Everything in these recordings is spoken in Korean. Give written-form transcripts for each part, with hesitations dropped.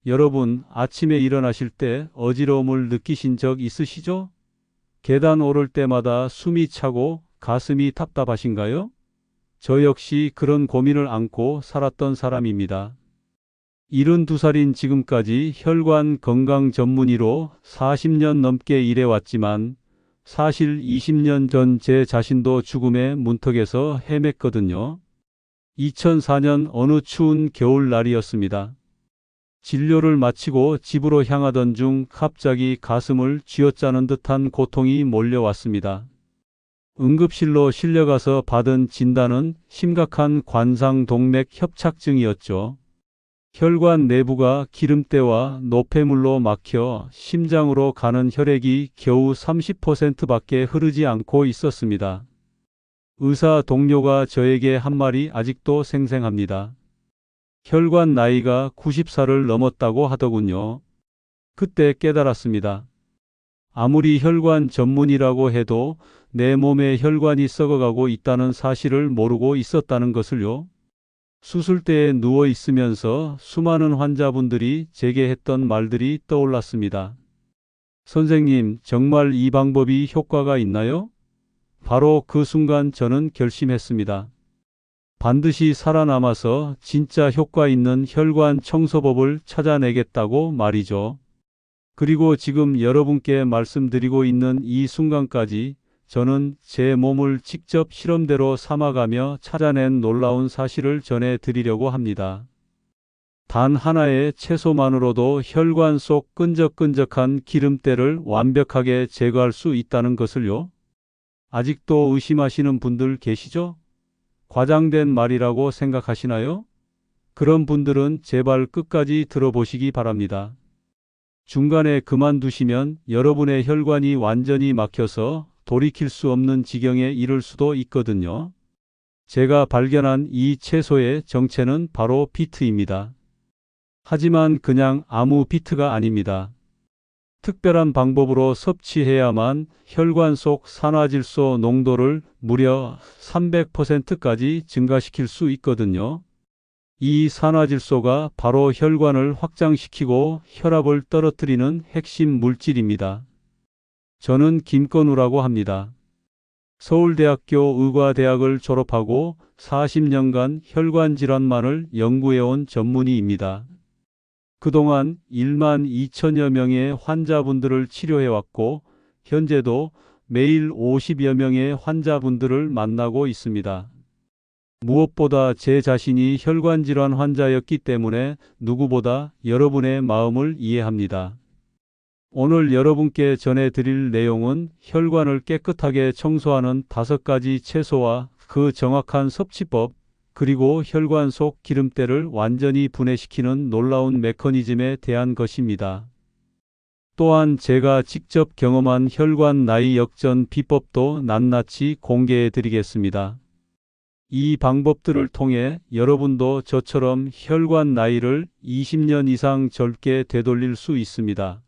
여러분, 아침에 일어나실 때 어지러움을 느끼신 적 있으시죠? 계단 오를 때마다 숨이 차고 가슴이 답답하신가요? 저 역시 그런 고민을 안고 살았던 사람입니다. 72살인 지금까지 혈관 건강 전문의로 40년 넘게 일해왔지만 사실 20년 전 제 자신도 죽음의 문턱에서 헤맸거든요. 2004년 어느 추운 겨울날이었습니다. 진료를 마치고 집으로 향하던 중 갑자기 가슴을 쥐어짜는 듯한 고통이 몰려왔습니다. 응급실로 실려가서 받은 진단은 심각한 관상동맥 협착증이었죠. 혈관 내부가 기름때와 노폐물로 막혀 심장으로 가는 혈액이 겨우 30%밖에 흐르지 않고 있었습니다. 의사 동료가 저에게 한 말이 아직도 생생합니다. 혈관 나이가 90살을 넘었다고 하더군요. 그때 깨달았습니다. 아무리 혈관 전문이라고 해도 내 몸에 혈관이 썩어가고 있다는 사실을 모르고 있었다는 것을요. 수술대에 누워 있으면서 수많은 환자분들이 제게 했던 말들이 떠올랐습니다. 선생님, 정말 이 방법이 효과가 있나요? 바로 그 순간 저는 결심했습니다. 반드시 살아남아서 진짜 효과 있는 혈관 청소법을 찾아내겠다고 말이죠. 그리고 지금 여러분께 말씀드리고 있는 이 순간까지 저는 제 몸을 직접 실험대로 삼아가며 찾아낸 놀라운 사실을 전해드리려고 합니다. 단 하나의 채소만으로도 혈관 속 끈적끈적한 기름때를 완벽하게 제거할 수 있다는 것을요. 아직도 의심하시는 분들 계시죠? 과장된 말이라고 생각하시나요? 그런 분들은 제발 끝까지 들어보시기 바랍니다. 중간에 그만두시면 여러분의 혈관이 완전히 막혀서 돌이킬 수 없는 지경에 이를 수도 있거든요. 제가 발견한 이 채소의 정체는 바로 비트입니다. 하지만 그냥 아무 비트가 아닙니다. 특별한 방법으로 섭취해야만 혈관 속 산화질소 농도를 무려 300%까지 증가시킬 수 있거든요. 이 산화질소가 바로 혈관을 확장시키고 혈압을 떨어뜨리는 핵심 물질입니다. 저는 김건우라고 합니다. 서울대학교 의과대학을 졸업하고 40년간 혈관 질환만을 연구해온 전문의입니다. 그동안 1만 2천여 명의 환자분들을 치료해왔고 현재도 매일 50여 명의 환자분들을 만나고 있습니다. 무엇보다 제 자신이 혈관질환 환자였기 때문에 누구보다 여러분의 마음을 이해합니다. 오늘 여러분께 전해드릴 내용은 혈관을 깨끗하게 청소하는 5가지 채소와 그 정확한 섭취법, 그리고 혈관 속 기름때를 완전히 분해시키는 놀라운 메커니즘에 대한 것입니다. 또한 제가 직접 경험한 혈관 나이 역전 비법도 낱낱이 공개해 드리겠습니다. 이 방법들을 통해 여러분도 저처럼 혈관 나이를 20년 이상 젊게 되돌릴 수 있습니다.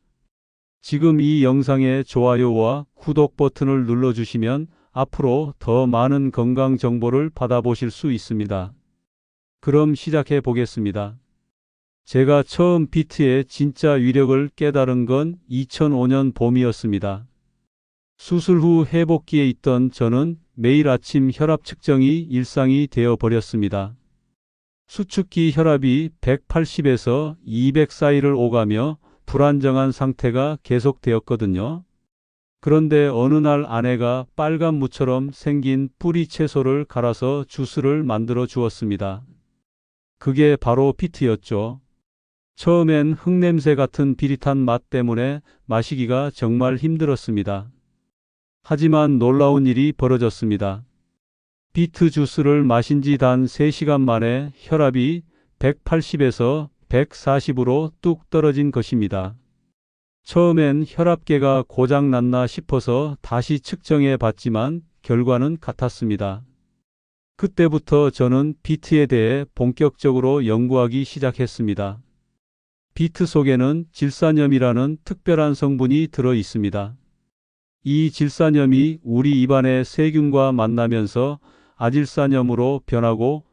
지금 이 영상의 좋아요와 구독 버튼을 눌러주시면 앞으로 더 많은 건강 정보를 받아보실 수 있습니다. 그럼 시작해 보겠습니다. 제가 처음 비트의 진짜 위력을 깨달은 건 2005년 봄이었습니다. 수술 후 회복기에 있던 저는 매일 아침 혈압 측정이 일상이 되어 버렸습니다. 수축기 혈압이 180에서 200 사이를 오가며 불안정한 상태가 계속되었거든요. 그런데 어느 날 아내가 빨간 무처럼 생긴 뿌리 채소를 갈아서 주스를 만들어 주었습니다. 그게 바로 비트였죠. 처음엔 흙냄새 같은 비릿한 맛 때문에 마시기가 정말 힘들었습니다. 하지만 놀라운 일이 벌어졌습니다. 비트 주스를 마신 지 단 3시간 만에 혈압이 180에서 140으로 뚝 떨어진 것입니다. 처음엔 혈압계가 고장났나 싶어서 다시 측정해 봤지만 결과는 같았습니다. 그때부터 저는 비트에 대해 본격적으로 연구하기 시작했습니다. 비트 속에는 질산염이라는 특별한 성분이 들어 있습니다. 이 질산염이 우리 입안의 세균과 만나면서 아질산염으로 변하고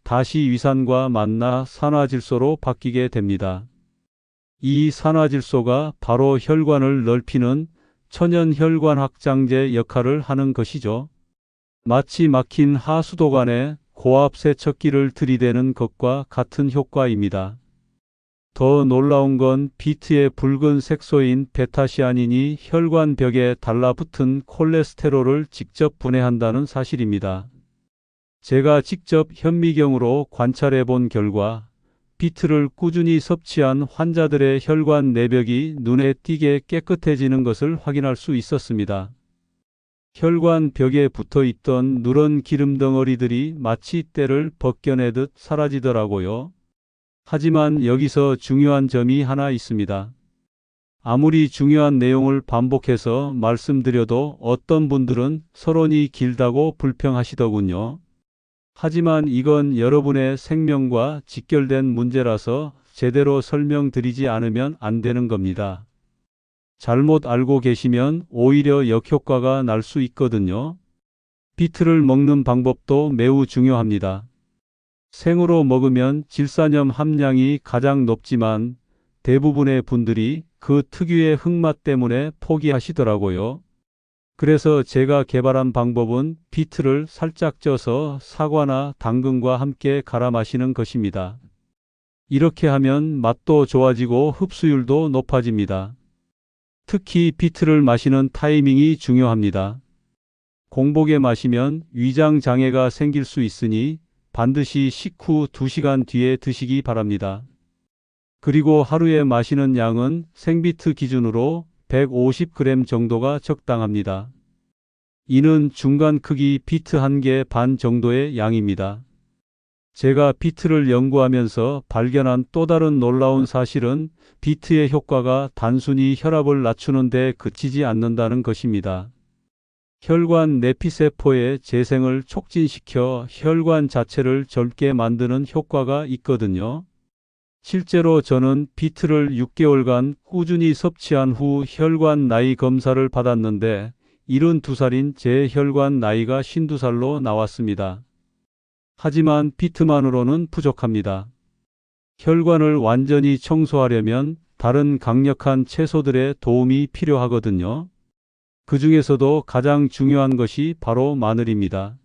다시 위산과 만나 산화질소로 바뀌게 됩니다. 이 산화질소가 바로 혈관을 넓히는 천연혈관 확장제 역할을 하는 것이죠. 마치 막힌 하수도관에 고압 세척기를 들이대는 것과 같은 효과입니다. 더 놀라운 건 비트의 붉은 색소인 베타시아닌이 혈관벽에 달라붙은 콜레스테롤을 직접 분해한다는 사실입니다. 제가 직접 현미경으로 관찰해 본 결과 비트를 꾸준히 섭취한 환자들의 혈관 내벽이 눈에 띄게 깨끗해지는 것을 확인할 수 있었습니다. 혈관 벽에 붙어 있던 누런 기름 덩어리들이 마치 때를 벗겨내듯 사라지더라고요. 하지만 여기서 중요한 점이 하나 있습니다. 아무리 중요한 내용을 반복해서 말씀드려도 어떤 분들은 서론이 길다고 불평하시더군요. 하지만 이건 여러분의 생명과 직결된 문제라서 제대로 설명드리지 않으면 안 되는 겁니다. 잘못 알고 계시면 오히려 역효과가 날 수 있거든요. 비트를 먹는 방법도 매우 중요합니다. 생으로 먹으면 질산염 함량이 가장 높지만 대부분의 분들이 그 특유의 흙맛 때문에 포기하시더라고요. 그래서 제가 개발한 방법은 비트를 살짝 쪄서 사과나 당근과 함께 갈아 마시는 것입니다. 이렇게 하면 맛도 좋아지고 흡수율도 높아집니다. 특히 비트를 마시는 타이밍이 중요합니다. 공복에 마시면 위장 장애가 생길 수 있으니 반드시 식후 2시간 뒤에 드시기 바랍니다. 그리고 하루에 마시는 양은 생비트 기준으로 150g 정도가 적당합니다. 이는 중간 크기 비트 1개 반 정도의 양입니다. 제가 비트를 연구하면서 발견한 또 다른 놀라운 사실은 비트의 효과가 단순히 혈압을 낮추는 데 그치지 않는다는 것입니다. 혈관 내피세포의 재생을 촉진시켜 혈관 자체를 젊게 만드는 효과가 있거든요. 실제로 저는 비트를 6개월간 꾸준히 섭취한 후 혈관 나이 검사를 받았는데 72살인 제 혈관 나이가 52살로 나왔습니다. 하지만 비트만으로는 부족합니다. 혈관을 완전히 청소하려면 다른 강력한 채소들의 도움이 필요하거든요. 그 중에서도 가장 중요한 것이 바로 마늘입니다.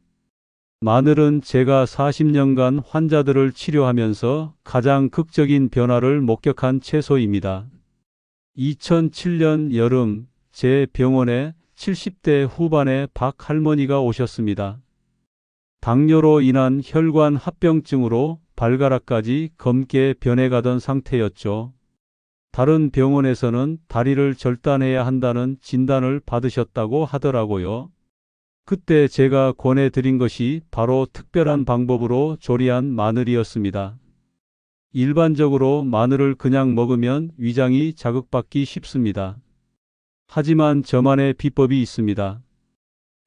마늘은 제가 40년간 환자들을 치료하면서 가장 극적인 변화를 목격한 채소입니다. 2007년 여름 제 병원에 70대 후반의 박 할머니가 오셨습니다. 당뇨로 인한 혈관 합병증으로 발가락까지 검게 변해가던 상태였죠. 다른 병원에서는 다리를 절단해야 한다는 진단을 받으셨다고 하더라고요. 그때 제가 권해드린 것이 바로 특별한 방법으로 조리한 마늘이었습니다. 일반적으로 마늘을 그냥 먹으면 위장이 자극받기 쉽습니다. 하지만 저만의 비법이 있습니다.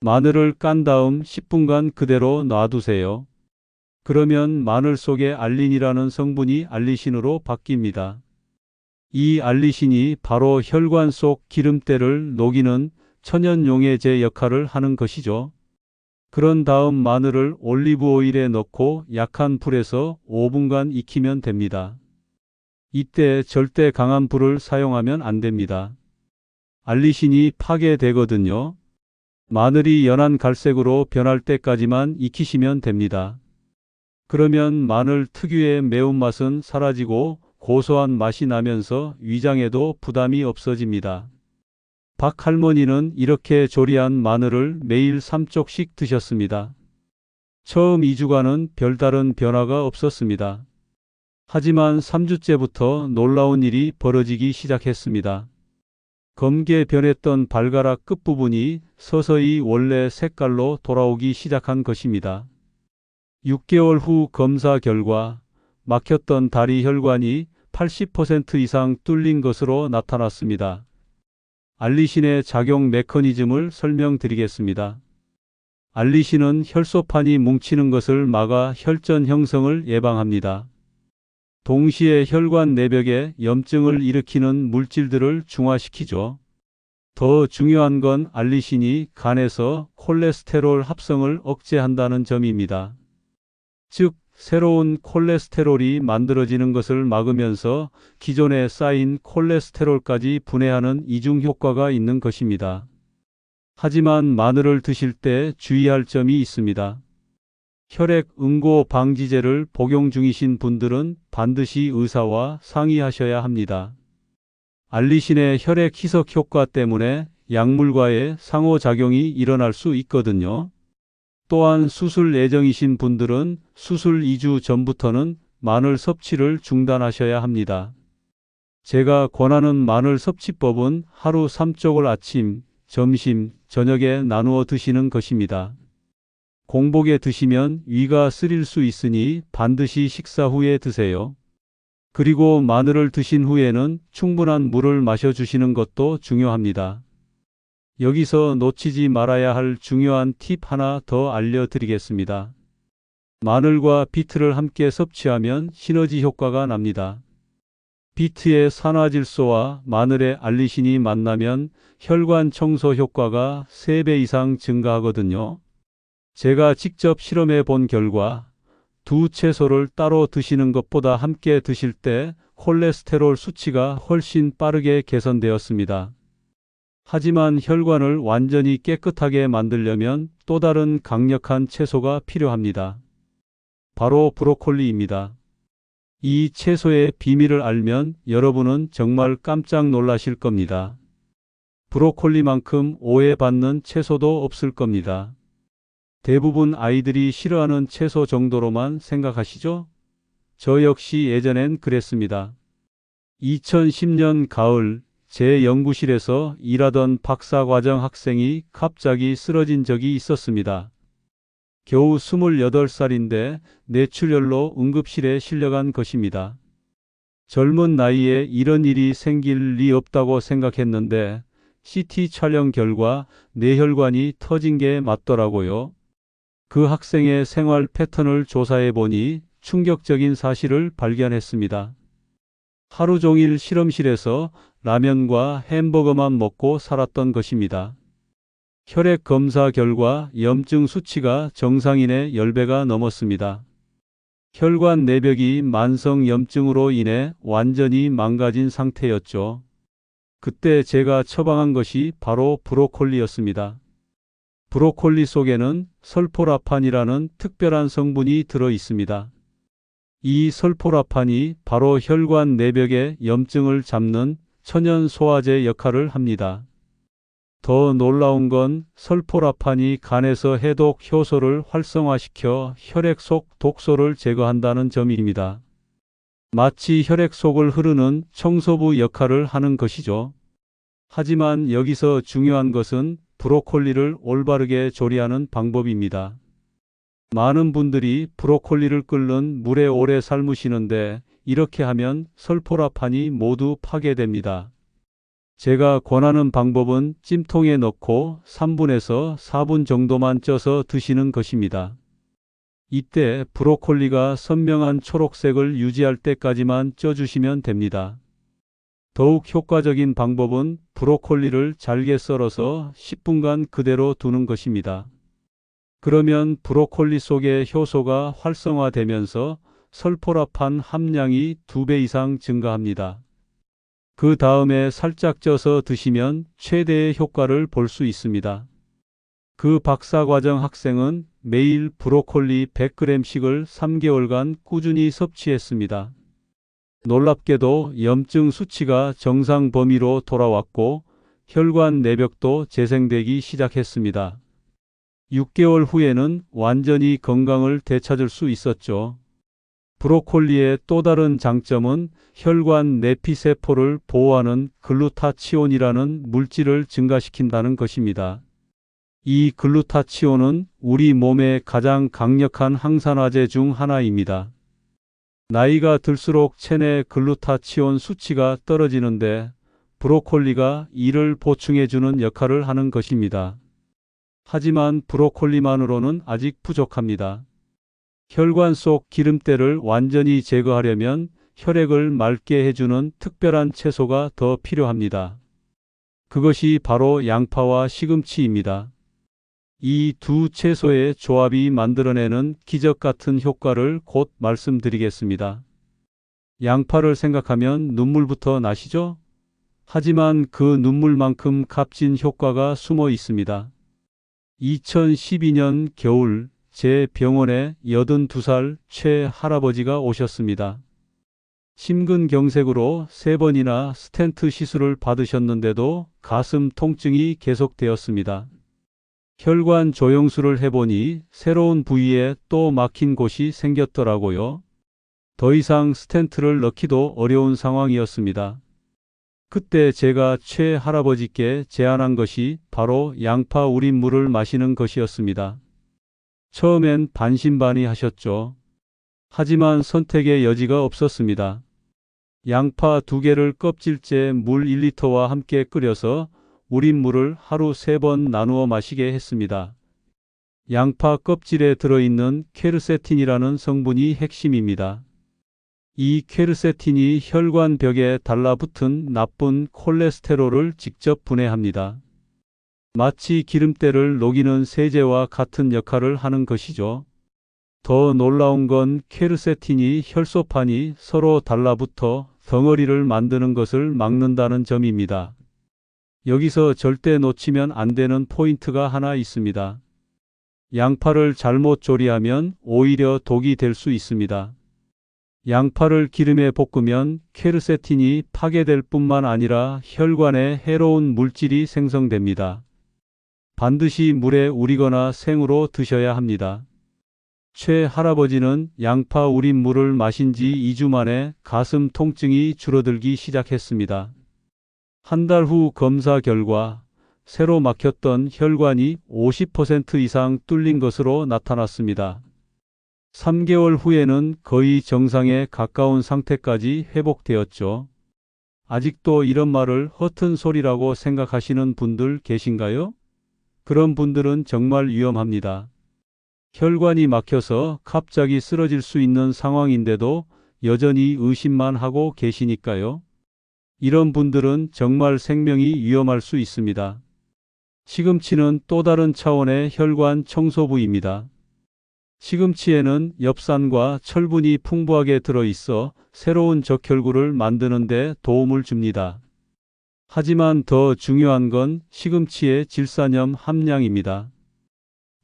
마늘을 깐 다음 10분간 그대로 놔두세요. 그러면 마늘 속의 알린이라는 성분이 알리신으로 바뀝니다. 이 알리신이 바로 혈관 속 기름때를 녹이는 천연용해제 역할을 하는 것이죠. 그런 다음 마늘을 올리브 오일에 넣고 약한 불에서 5분간 익히면 됩니다. 이때 절대 강한 불을 사용하면 안 됩니다. 알리신이 파괴되거든요. 마늘이 연한 갈색으로 변할 때까지만 익히시면 됩니다. 그러면 마늘 특유의 매운맛은 사라지고 고소한 맛이 나면서 위장에도 부담이 없어집니다. 박 할머니는 이렇게 조리한 마늘을 매일 3쪽씩 드셨습니다. 처음 2주간은 별다른 변화가 없었습니다. 하지만 3주째부터 놀라운 일이 벌어지기 시작했습니다. 검게 변했던 발가락 끝부분이 서서히 원래 색깔로 돌아오기 시작한 것입니다. 6개월 후 검사 결과 막혔던 다리 혈관이 80% 이상 뚫린 것으로 나타났습니다. 알리신의 작용 메커니즘을 설명드리겠습니다. 알리신은 혈소판이 뭉치는 것을 막아 혈전 형성을 예방합니다. 동시에 혈관 내벽에 염증을 일으키는 물질들을 중화시키죠. 더 중요한 건 알리신이 간에서 콜레스테롤 합성을 억제한다는 점입니다. 즉, 새로운 콜레스테롤이 만들어지는 것을 막으면서 기존에 쌓인 콜레스테롤까지 분해하는 이중 효과가 있는 것입니다. 하지만 마늘을 드실 때 주의할 점이 있습니다. 혈액 응고 방지제를 복용 중이신 분들은 반드시 의사와 상의하셔야 합니다. 알리신의 혈액 희석 효과 때문에 약물과의 상호작용이 일어날 수 있거든요. 또한 수술 예정이신 분들은 수술 2주 전부터는 마늘 섭취를 중단하셔야 합니다. 제가 권하는 마늘 섭취법은 하루 3쪽을 아침, 점심, 저녁에 나누어 드시는 것입니다. 공복에 드시면 위가 쓰릴 수 있으니 반드시 식사 후에 드세요. 그리고 마늘을 드신 후에는 충분한 물을 마셔주시는 것도 중요합니다. 여기서 놓치지 말아야 할 중요한 팁 하나 더 알려드리겠습니다. 마늘과 비트를 함께 섭취하면 시너지 효과가 납니다. 비트의 산화질소와 마늘의 알리신이 만나면 혈관 청소 효과가 3배 이상 증가하거든요. 제가 직접 실험해 본 결과 두 채소를 따로 드시는 것보다 함께 드실 때 콜레스테롤 수치가 훨씬 빠르게 개선되었습니다. 하지만 혈관을 완전히 깨끗하게 만들려면 또 다른 강력한 채소가 필요합니다. 바로 브로콜리입니다. 이 채소의 비밀을 알면 여러분은 정말 깜짝 놀라실 겁니다. 브로콜리만큼 오해받는 채소도 없을 겁니다. 대부분 아이들이 싫어하는 채소 정도로만 생각하시죠? 저 역시 예전엔 그랬습니다. 2010년 가을 제 연구실에서 일하던 박사과정 학생이 갑자기 쓰러진 적이 있었습니다. 겨우 28살인데 뇌출혈로 응급실에 실려간 것입니다. 젊은 나이에 이런 일이 생길 리 없다고 생각했는데 CT 촬영 결과 뇌혈관이 터진 게 맞더라고요. 그 학생의 생활 패턴을 조사해 보니 충격적인 사실을 발견했습니다. 하루 종일 실험실에서 라면과 햄버거만 먹고 살았던 것입니다. 혈액 검사 결과 염증 수치가 정상인의 10배가 넘었습니다. 혈관 내벽이 만성 염증으로 인해 완전히 망가진 상태였죠. 그때 제가 처방한 것이 바로 브로콜리였습니다. 브로콜리 속에는 설포라판이라는 특별한 성분이 들어 있습니다. 이 설포라판이 바로 혈관 내벽의 염증을 잡는 천연 소화제 역할을 합니다. 더 놀라운 건 설포라판이 간에서 해독 효소를 활성화시켜 혈액 속 독소를 제거한다는 점입니다. 마치 혈액 속을 흐르는 청소부 역할을 하는 것이죠. 하지만 여기서 중요한 것은 브로콜리를 올바르게 조리하는 방법입니다. 많은 분들이 브로콜리를 끓는 물에 오래 삶으시는데 이렇게 하면 설포라판이 모두 파괴됩니다. 제가 권하는 방법은 찜통에 넣고 3분에서 4분 정도만 쪄서 드시는 것입니다. 이때 브로콜리가 선명한 초록색을 유지할 때까지만 쪄주시면 됩니다. 더욱 효과적인 방법은 브로콜리를 잘게 썰어서 10분간 그대로 두는 것입니다. 그러면 브로콜리 속의 효소가 활성화되면서 설포라판 함량이 2배 이상 증가합니다. 그 다음에 살짝 쪄서 드시면 최대의 효과를 볼 수 있습니다. 그 박사과정 학생은 매일 브로콜리 100g씩을 3개월간 꾸준히 섭취했습니다. 놀랍게도 염증 수치가 정상 범위로 돌아왔고 혈관 내벽도 재생되기 시작했습니다. 6개월 후에는 완전히 건강을 되찾을 수 있었죠. 브로콜리의 또 다른 장점은 혈관 내피세포를 보호하는 글루타치온이라는 물질을 증가시킨다는 것입니다. 이 글루타치온은 우리 몸의 가장 강력한 항산화제 중 하나입니다. 나이가 들수록 체내 글루타치온 수치가 떨어지는데 브로콜리가 이를 보충해주는 역할을 하는 것입니다. 하지만 브로콜리만으로는 아직 부족합니다. 혈관 속 기름때를 완전히 제거하려면 혈액을 맑게 해주는 특별한 채소가 더 필요합니다. 그것이 바로 양파와 시금치입니다. 이 두 채소의 조합이 만들어내는 기적 같은 효과를 곧 말씀드리겠습니다. 양파를 생각하면 눈물부터 나시죠? 하지만 그 눈물만큼 값진 효과가 숨어 있습니다. 2012년 겨울 제 병원에 82살 최 할아버지가 오셨습니다. 심근경색으로 3번이나 스텐트 시술을 받으셨는데도 가슴 통증이 계속되었습니다. 혈관 조영술을 해보니 새로운 부위에 또 막힌 곳이 생겼더라고요. 더 이상 스텐트를 넣기도 어려운 상황이었습니다. 그때 제가 최 할아버지께 제안한 것이 바로 양파 우린 물을 마시는 것이었습니다. 처음엔 반신반의하셨죠. 하지만 선택의 여지가 없었습니다. 양파 2개를 껍질째 물 1리터와 함께 끓여서 우린 물을 하루 3번 나누어 마시게 했습니다. 양파 껍질에 들어있는 퀘르세틴이라는 성분이 핵심입니다. 이 퀘르세틴이 혈관벽에 달라붙은 나쁜 콜레스테롤을 직접 분해합니다. 마치 기름때를 녹이는 세제와 같은 역할을 하는 것이죠. 더 놀라운 건 퀘르세틴이 혈소판이 서로 달라붙어 덩어리를 만드는 것을 막는다는 점입니다. 여기서 절대 놓치면 안 되는 포인트가 하나 있습니다. 양파를 잘못 조리하면 오히려 독이 될 수 있습니다. 양파를 기름에 볶으면 퀘르세틴이 파괴될 뿐만 아니라 혈관에 해로운 물질이 생성됩니다. 반드시 물에 우리거나 생으로 드셔야 합니다. 최 할아버지는 양파 우린 물을 마신 지 2주 만에 가슴 통증이 줄어들기 시작했습니다. 한 달 후 검사 결과 새로 막혔던 혈관이 50% 이상 뚫린 것으로 나타났습니다. 3개월 후에는 거의 정상에 가까운 상태까지 회복되었죠. 아직도 이런 말을 허튼 소리라고 생각하시는 분들 계신가요? 그런 분들은 정말 위험합니다. 혈관이 막혀서 갑자기 쓰러질 수 있는 상황인데도 여전히 의심만 하고 계시니까요. 이런 분들은 정말 생명이 위험할 수 있습니다. 시금치는 또 다른 차원의 혈관 청소부입니다. 시금치에는 엽산과 철분이 풍부하게 들어있어 새로운 적혈구를 만드는 데 도움을 줍니다. 하지만 더 중요한 건 시금치의 질산염 함량입니다.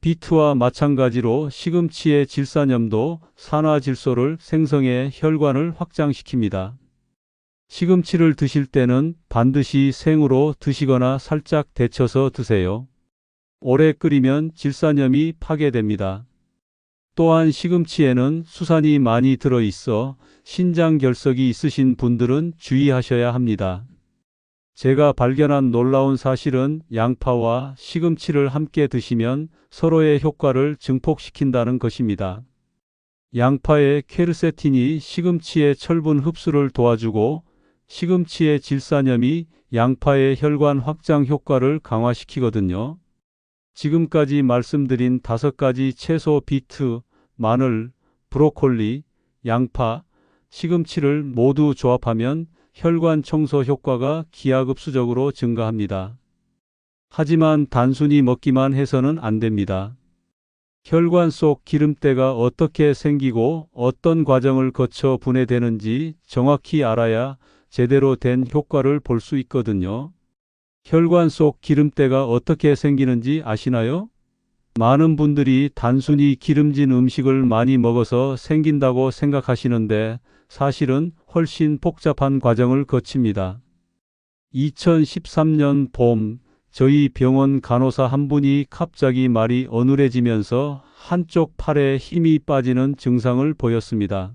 비트와 마찬가지로 시금치의 질산염도 산화질소를 생성해 혈관을 확장시킵니다. 시금치를 드실 때는 반드시 생으로 드시거나 살짝 데쳐서 드세요. 오래 끓이면 질산염이 파괴됩니다. 또한 시금치에는 수산이 많이 들어있어 신장결석이 있으신 분들은 주의하셔야 합니다. 제가 발견한 놀라운 사실은 양파와 시금치를 함께 드시면 서로의 효과를 증폭시킨다는 것입니다. 양파의 퀘르세틴이 시금치의 철분 흡수를 도와주고 시금치의 질산염이 양파의 혈관 확장 효과를 강화시키거든요. 지금까지 말씀드린 5가지 채소 비트, 마늘, 브로콜리, 양파, 시금치를 모두 조합하면 혈관 청소 효과가 기하급수적으로 증가합니다. 하지만 단순히 먹기만 해서는 안 됩니다. 혈관 속 기름때가 어떻게 생기고 어떤 과정을 거쳐 분해되는지 정확히 알아야 제대로 된 효과를 볼 수 있거든요. 혈관 속 기름때가 어떻게 생기는지 아시나요? 많은 분들이 단순히 기름진 음식을 많이 먹어서 생긴다고 생각하시는데 사실은 훨씬 복잡한 과정을 거칩니다. 2013년 봄, 저희 병원 간호사 한 분이 갑자기 말이 어눌해지면서 한쪽 팔에 힘이 빠지는 증상을 보였습니다.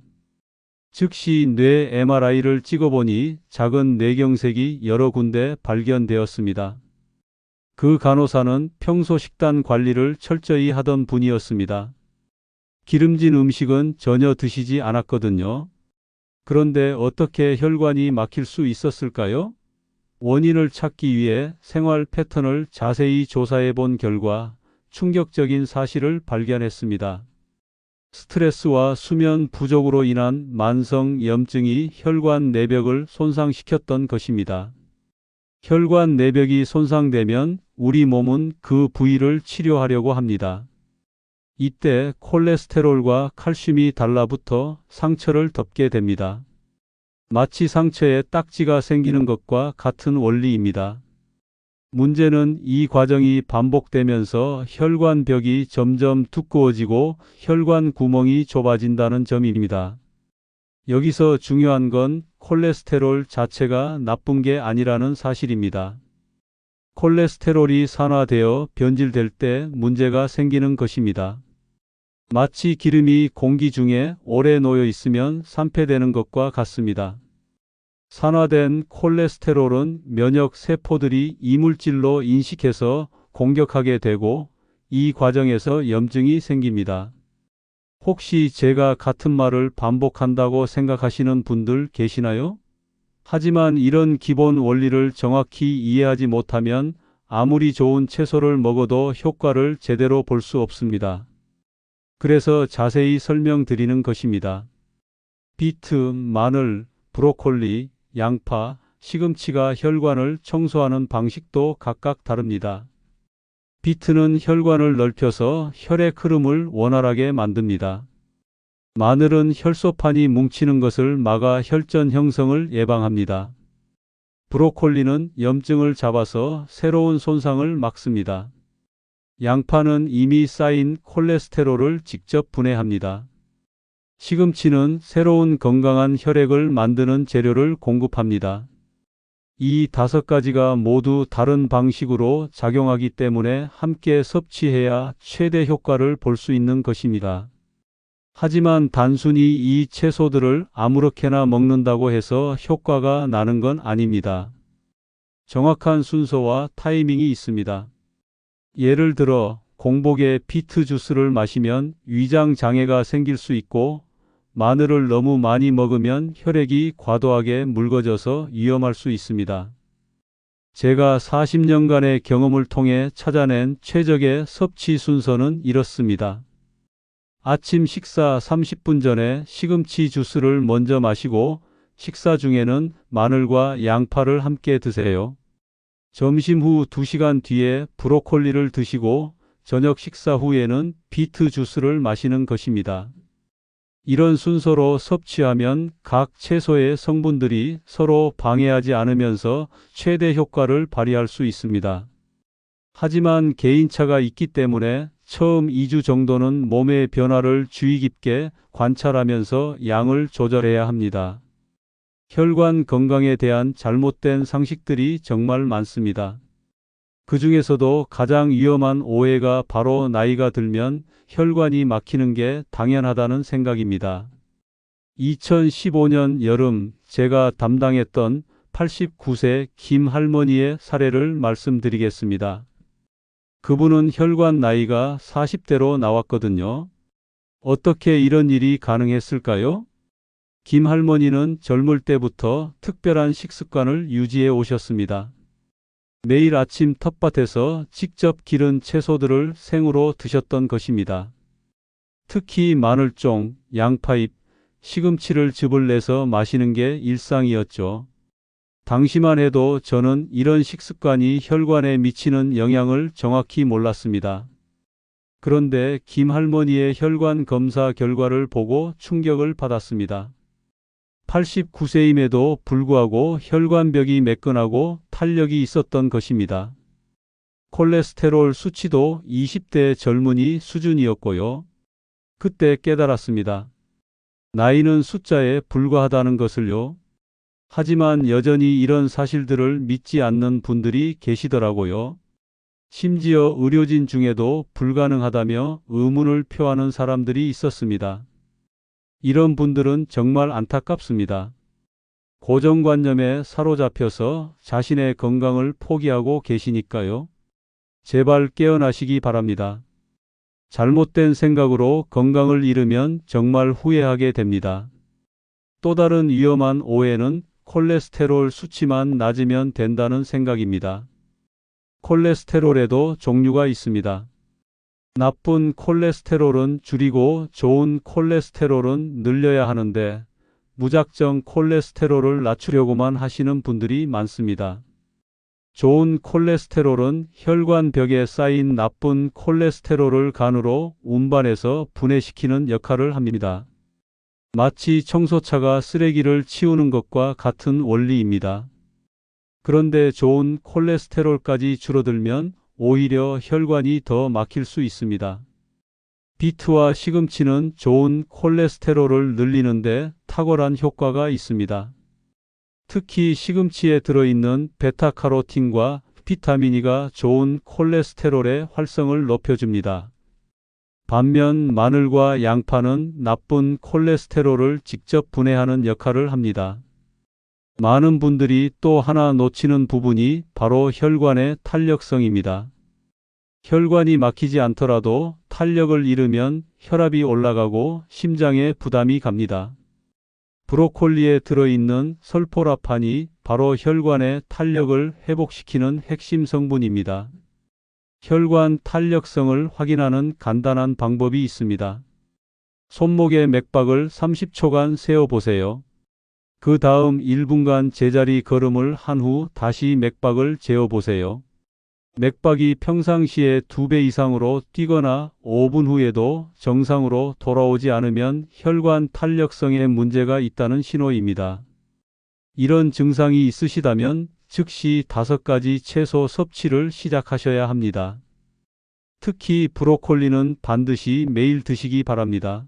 즉시 뇌 MRI를 찍어보니 작은 뇌경색이 여러 군데 발견되었습니다. 그 간호사는 평소 식단 관리를 철저히 하던 분이었습니다. 기름진 음식은 전혀 드시지 않았거든요. 그런데 어떻게 혈관이 막힐 수 있었을까요? 원인을 찾기 위해 생활 패턴을 자세히 조사해 본 결과 충격적인 사실을 발견했습니다. 스트레스와 수면 부족으로 인한 만성 염증이 혈관 내벽을 손상시켰던 것입니다. 혈관 내벽이 손상되면 우리 몸은 그 부위를 치료하려고 합니다. 이때 콜레스테롤과 칼슘이 달라붙어 상처를 덮게 됩니다. 마치 상처에 딱지가 생기는 것과 같은 원리입니다. 문제는 이 과정이 반복되면서 혈관벽이 점점 두꺼워지고 혈관 구멍이 좁아진다는 점입니다. 여기서 중요한 건 콜레스테롤 자체가 나쁜 게 아니라는 사실입니다. 콜레스테롤이 산화되어 변질될 때 문제가 생기는 것입니다. 마치 기름이 공기 중에 오래 놓여 있으면 산패되는 것과 같습니다. 산화된 콜레스테롤은 면역 세포들이 이물질로 인식해서 공격하게 되고 이 과정에서 염증이 생깁니다. 혹시 제가 같은 말을 반복한다고 생각하시는 분들 계시나요? 하지만 이런 기본 원리를 정확히 이해하지 못하면 아무리 좋은 채소를 먹어도 효과를 제대로 볼 수 없습니다. 그래서 자세히 설명드리는 것입니다. 비트, 마늘, 브로콜리, 양파, 시금치가 혈관을 청소하는 방식도 각각 다릅니다. 비트는 혈관을 넓혀서 혈액 흐름을 원활하게 만듭니다. 마늘은 혈소판이 뭉치는 것을 막아 혈전 형성을 예방합니다. 브로콜리는 염증을 잡아서 새로운 손상을 막습니다. 양파는 이미 쌓인 콜레스테롤을 직접 분해합니다. 시금치는 새로운 건강한 혈액을 만드는 재료를 공급합니다. 이 5가지가 모두 다른 방식으로 작용하기 때문에 함께 섭취해야 최대 효과를 볼 수 있는 것입니다. 하지만 단순히 이 채소들을 아무렇게나 먹는다고 해서 효과가 나는 건 아닙니다. 정확한 순서와 타이밍이 있습니다. 예를 들어 공복에 비트 주스를 마시면 위장 장애가 생길 수 있고 마늘을 너무 많이 먹으면 혈액이 과도하게 묽어져서 위험할 수 있습니다. 제가 40년간의 경험을 통해 찾아낸 최적의 섭취 순서는 이렇습니다. 아침 식사 30분 전에 시금치 주스를 먼저 마시고 식사 중에는 마늘과 양파를 함께 드세요. 점심 후 2시간 뒤에 브로콜리를 드시고 저녁 식사 후에는 비트 주스를 마시는 것입니다. 이런 순서로 섭취하면 각 채소의 성분들이 서로 방해하지 않으면서 최대 효과를 발휘할 수 있습니다. 하지만 개인차가 있기 때문에 처음 2주 정도는 몸의 변화를 주의 깊게 관찰하면서 양을 조절해야 합니다. 혈관 건강에 대한 잘못된 상식들이 정말 많습니다. 그 중에서도 가장 위험한 오해가 바로 나이가 들면 혈관이 막히는 게 당연하다는 생각입니다. 2015년 여름 제가 담당했던 89세 김 할머니의 사례를 말씀드리겠습니다. 그분은 혈관 나이가 40대로 나왔거든요. 어떻게 이런 일이 가능했을까요? 김 할머니는 젊을 때부터 특별한 식습관을 유지해 오셨습니다. 매일 아침 텃밭에서 직접 기른 채소들을 생으로 드셨던 것입니다. 특히 마늘종, 양파잎, 시금치를 즙을 내서 마시는 게 일상이었죠. 당시만 해도 저는 이런 식습관이 혈관에 미치는 영향을 정확히 몰랐습니다. 그런데 김 할머니의 혈관 검사 결과를 보고 충격을 받았습니다. 89세임에도 불구하고 혈관벽이 매끈하고 탄력이 있었던 것입니다. 콜레스테롤 수치도 20대 젊은이 수준이었고요. 그때 깨달았습니다. 나이는 숫자에 불과하다는 것을요. 하지만 여전히 이런 사실들을 믿지 않는 분들이 계시더라고요. 심지어 의료진 중에도 불가능하다며 의문을 표하는 사람들이 있었습니다. 이런 분들은 정말 안타깝습니다. 고정관념에 사로잡혀서 자신의 건강을 포기하고 계시니까요. 제발 깨어나시기 바랍니다. 잘못된 생각으로 건강을 잃으면 정말 후회하게 됩니다. 또 다른 위험한 오해는 콜레스테롤 수치만 낮으면 된다는 생각입니다. 콜레스테롤에도 종류가 있습니다. 나쁜 콜레스테롤은 줄이고 좋은 콜레스테롤은 늘려야 하는데 무작정 콜레스테롤을 낮추려고만 하시는 분들이 많습니다. 좋은 콜레스테롤은 혈관벽에 쌓인 나쁜 콜레스테롤을 간으로 운반해서 분해시키는 역할을 합니다. 마치 청소차가 쓰레기를 치우는 것과 같은 원리입니다. 그런데 좋은 콜레스테롤까지 줄어들면 오히려 혈관이 더 막힐 수 있습니다. 비트와 시금치는 좋은 콜레스테롤을 늘리는데 탁월한 효과가 있습니다. 특히 시금치에 들어있는 베타카로틴과 비타민 E가 좋은 콜레스테롤의 활성을 높여줍니다. 반면 마늘과 양파는 나쁜 콜레스테롤을 직접 분해하는 역할을 합니다. 많은 분들이 또 하나 놓치는 부분이 바로 혈관의 탄력성입니다. 혈관이 막히지 않더라도 탄력을 잃으면 혈압이 올라가고 심장에 부담이 갑니다. 브로콜리에 들어있는 설포라판이 바로 혈관의 탄력을 회복시키는 핵심 성분입니다. 혈관 탄력성을 확인하는 간단한 방법이 있습니다. 손목의 맥박을 30초간 세어보세요. 그 다음 1분간 제자리 걸음을 한 후 다시 맥박을 재어보세요. 맥박이 평상시에 2배 이상으로 뛰거나 5분 후에도 정상으로 돌아오지 않으면 혈관 탄력성에 문제가 있다는 신호입니다. 이런 증상이 있으시다면 즉시 5가지 채소 섭취를 시작하셔야 합니다. 특히 브로콜리는 반드시 매일 드시기 바랍니다.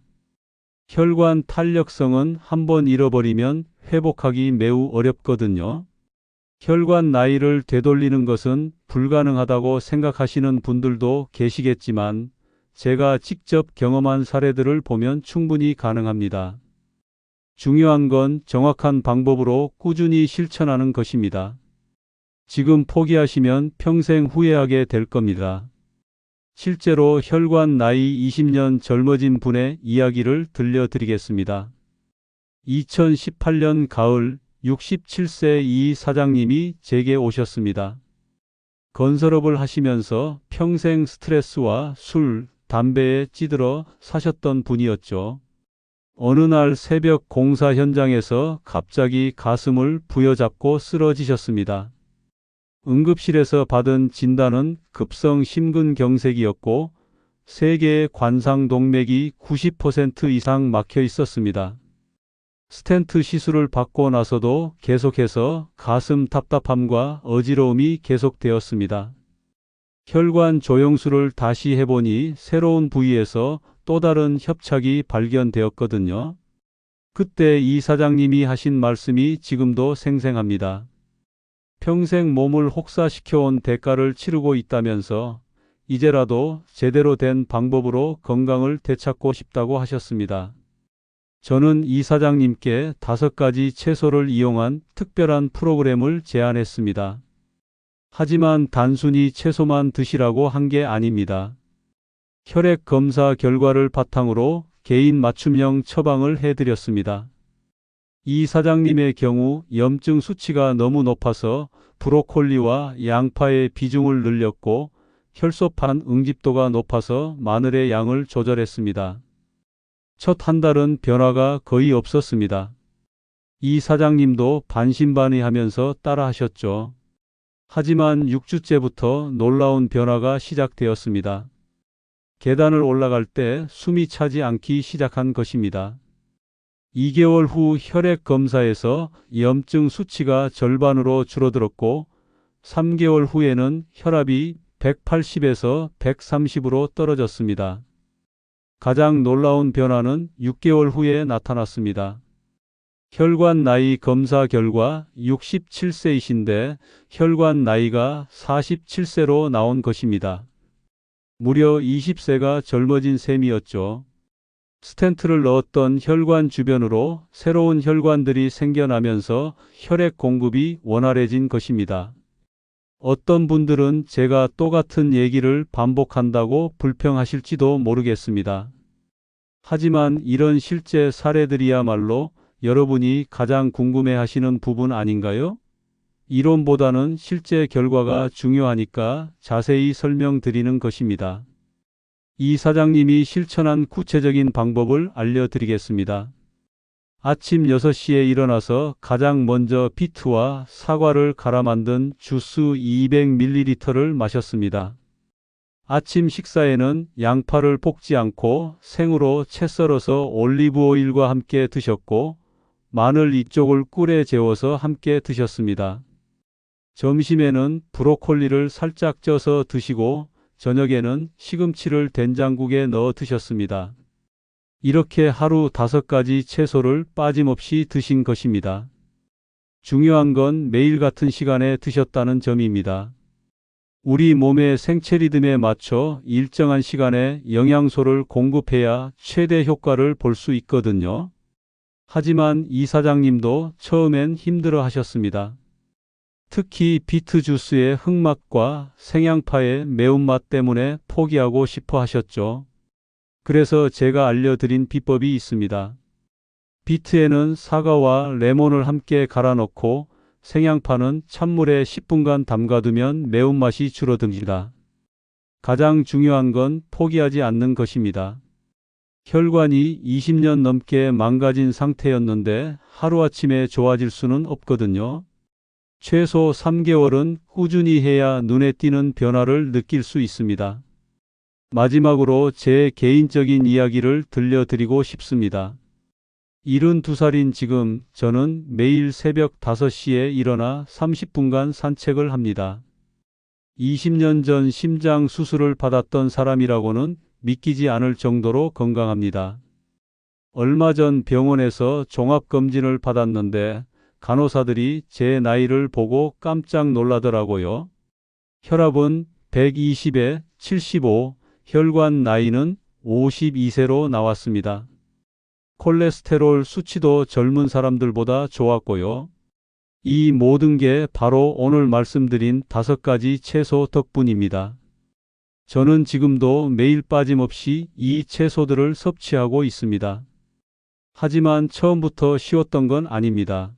혈관 탄력성은 한번 잃어버리면 회복하기 매우 어렵거든요. 혈관 나이를 되돌리는 것은 불가능하다고 생각하시는 분들도 계시겠지만 제가 직접 경험한 사례들을 보면 충분히 가능합니다. 중요한 건 정확한 방법으로 꾸준히 실천하는 것입니다. 지금 포기하시면 평생 후회하게 될 겁니다. 실제로 혈관 나이 20년 젊어진 분의 이야기를 들려드리겠습니다. 2018년 가을 67세 이 사장님이 제게 오셨습니다. 건설업을 하시면서 평생 스트레스와 술, 담배에 찌들어 사셨던 분이었죠. 어느 날 새벽 공사 현장에서 갑자기 가슴을 부여잡고 쓰러지셨습니다. 응급실에서 받은 진단은 급성 심근경색이었고 3개의 관상동맥이 90% 이상 막혀 있었습니다. 스텐트 시술을 받고 나서도 계속해서 가슴 답답함과 어지러움이 계속되었습니다. 혈관 조영술을 다시 해보니 새로운 부위에서 또 다른 협착이 발견되었거든요. 그때 이 사장님이 하신 말씀이 지금도 생생합니다. 평생 몸을 혹사시켜온 대가를 치르고 있다면서 이제라도 제대로 된 방법으로 건강을 되찾고 싶다고 하셨습니다. 저는 이 사장님께 5가지 채소를 이용한 특별한 프로그램을 제안했습니다. 하지만 단순히 채소만 드시라고 한 게 아닙니다. 혈액 검사 결과를 바탕으로 개인 맞춤형 처방을 해드렸습니다. 이 사장님의 경우 염증 수치가 너무 높아서 브로콜리와 양파의 비중을 늘렸고 혈소판 응집도가 높아서 마늘의 양을 조절했습니다. 첫 한 달은 변화가 거의 없었습니다. 이 사장님도 반신반의하면서 따라하셨죠. 하지만 6주째부터 놀라운 변화가 시작되었습니다. 계단을 올라갈 때 숨이 차지 않기 시작한 것입니다. 2개월 후 혈액 검사에서 염증 수치가 절반으로 줄어들었고 3개월 후에는 혈압이 180에서 130으로 떨어졌습니다. 가장 놀라운 변화는 6개월 후에 나타났습니다. 혈관 나이 검사 결과 67세이신데 혈관 나이가 47세로 나온 것입니다. 무려 20세가 젊어진 셈이었죠. 스텐트를 넣었던 혈관 주변으로 새로운 혈관들이 생겨나면서 혈액 공급이 원활해진 것입니다. 어떤 분들은 제가 똑같은 얘기를 반복한다고 불평하실지도 모르겠습니다. 하지만 이런 실제 사례들이야말로 여러분이 가장 궁금해하시는 부분 아닌가요? 이론보다는 실제 결과가 중요하니까 자세히 설명드리는 것입니다. 이 사장님이 실천한 구체적인 방법을 알려드리겠습니다. 아침 6시에 일어나서 가장 먼저 비트와 사과를 갈아 만든 주스 200ml를 마셨습니다. 아침 식사에는 양파를 볶지 않고 생으로 채 썰어서 올리브 오일과 함께 드셨고, 마늘 2쪽을 꿀에 재워서 함께 드셨습니다. 점심에는 브로콜리를 살짝 쪄서 드시고, 저녁에는 시금치를 된장국에 넣어 드셨습니다. 이렇게 하루 5가지 채소를 빠짐없이 드신 것입니다. 중요한 건 매일 같은 시간에 드셨다는 점입니다. 우리 몸의 생체 리듬에 맞춰 일정한 시간에 영양소를 공급해야 최대 효과를 볼 수 있거든요. 하지만 이 사장님도 처음엔 힘들어 하셨습니다. 특히 비트 주스의 흙맛과 생양파의 매운맛 때문에 포기하고 싶어 하셨죠. 그래서 제가 알려드린 비법이 있습니다. 비트에는 사과와 레몬을 함께 갈아 넣고 생양파는 찬물에 10분간 담가두면 매운맛이 줄어듭니다. 가장 중요한 건 포기하지 않는 것입니다. 혈관이 20년 넘게 망가진 상태였는데 하루아침에 좋아질 수는 없거든요. 최소 3개월은 꾸준히 해야 눈에 띄는 변화를 느낄 수 있습니다. 마지막으로 제 개인적인 이야기를 들려드리고 싶습니다. 72살인 지금 저는 매일 새벽 5시에 일어나 30분간 산책을 합니다. 20년 전 심장 수술을 받았던 사람이라고는 믿기지 않을 정도로 건강합니다. 얼마 전 병원에서 종합검진을 받았는데 간호사들이 제 나이를 보고 깜짝 놀라더라고요. 혈압은 120에 75, 혈관 나이는 52세로 나왔습니다. 콜레스테롤 수치도 젊은 사람들보다 좋았고요. 이 모든 게 바로 오늘 말씀드린 5가지 채소 덕분입니다. 저는 지금도 매일 빠짐없이 이 채소들을 섭취하고 있습니다. 하지만 처음부터 쉬웠던 건 아닙니다.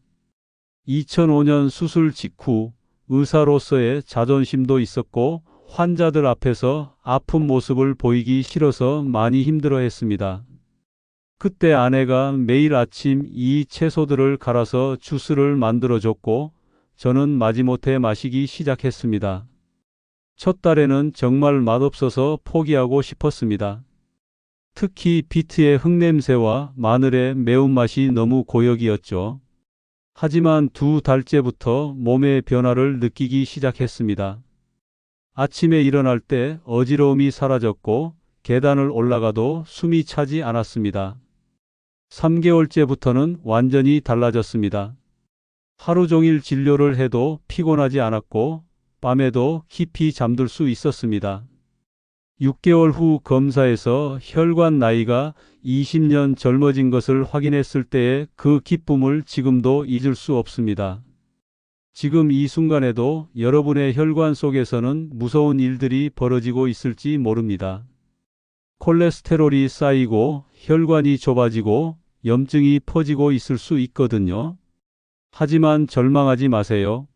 2005년 수술 직후 의사로서의 자존심도 있었고 환자들 앞에서 아픈 모습을 보이기 싫어서 많이 힘들어했습니다. 그때 아내가 매일 아침 이 채소들을 갈아서 주스를 만들어줬고 저는 마지못해 마시기 시작했습니다. 첫 달에는 정말 맛없어서 포기하고 싶었습니다. 특히 비트의 흙냄새와 마늘의 매운맛이 너무 고역이었죠. 하지만 2달째부터 몸의 변화를 느끼기 시작했습니다. 아침에 일어날 때 어지러움이 사라졌고 계단을 올라가도 숨이 차지 않았습니다. 3개월째부터는 완전히 달라졌습니다. 하루 종일 진료를 해도 피곤하지 않았고 밤에도 깊이 잠들 수 있었습니다. 6개월 후 검사에서 혈관 나이가 20년 젊어진 것을 확인했을 때의 그 기쁨을 지금도 잊을 수 없습니다. 지금 이 순간에도 여러분의 혈관 속에서는 무서운 일들이 벌어지고 있을지 모릅니다. 콜레스테롤이 쌓이고 혈관이 좁아지고 염증이 퍼지고 있을 수 있거든요. 하지만 절망하지 마세요.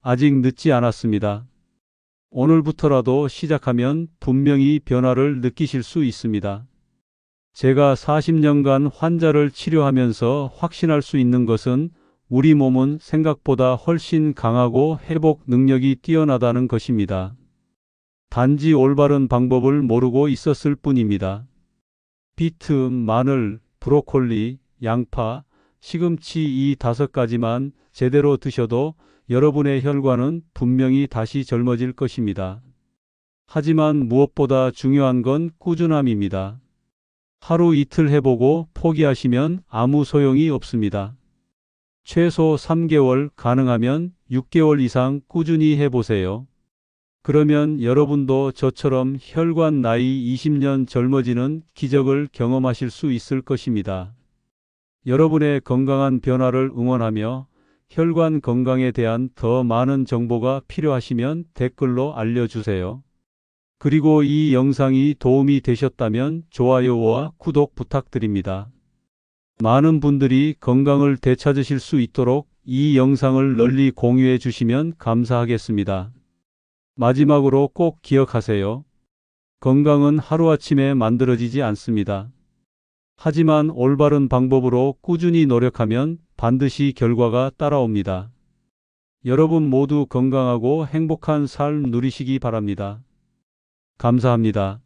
아직 늦지 않았습니다. 오늘부터라도 시작하면 분명히 변화를 느끼실 수 있습니다. 제가 40년간 환자를 치료하면서 확신할 수 있는 것은 우리 몸은 생각보다 훨씬 강하고 회복 능력이 뛰어나다는 것입니다. 단지 올바른 방법을 모르고 있었을 뿐입니다. 비트, 마늘, 브로콜리, 양파, 시금치 이 5가지만 제대로 드셔도 여러분의 혈관은 분명히 다시 젊어질 것입니다. 하지만 무엇보다 중요한 건 꾸준함입니다. 하루 이틀 해보고 포기하시면 아무 소용이 없습니다. 최소 3개월, 가능하면 6개월 이상 꾸준히 해보세요. 그러면 여러분도 저처럼 혈관 나이 20년 젊어지는 기적을 경험하실 수 있을 것입니다. 여러분의 건강한 변화를 응원하며 혈관 건강에 대한 더 많은 정보가 필요하시면 댓글로 알려주세요. 그리고 이 영상이 도움이 되셨다면 좋아요와 구독 부탁드립니다. 많은 분들이 건강을 되찾으실 수 있도록 이 영상을 널리 공유해 주시면 감사하겠습니다. 마지막으로 꼭 기억하세요. 건강은 하루아침에 만들어지지 않습니다. 하지만 올바른 방법으로 꾸준히 노력하면 반드시 결과가 따라옵니다. 여러분 모두 건강하고 행복한 삶 누리시기 바랍니다. 감사합니다.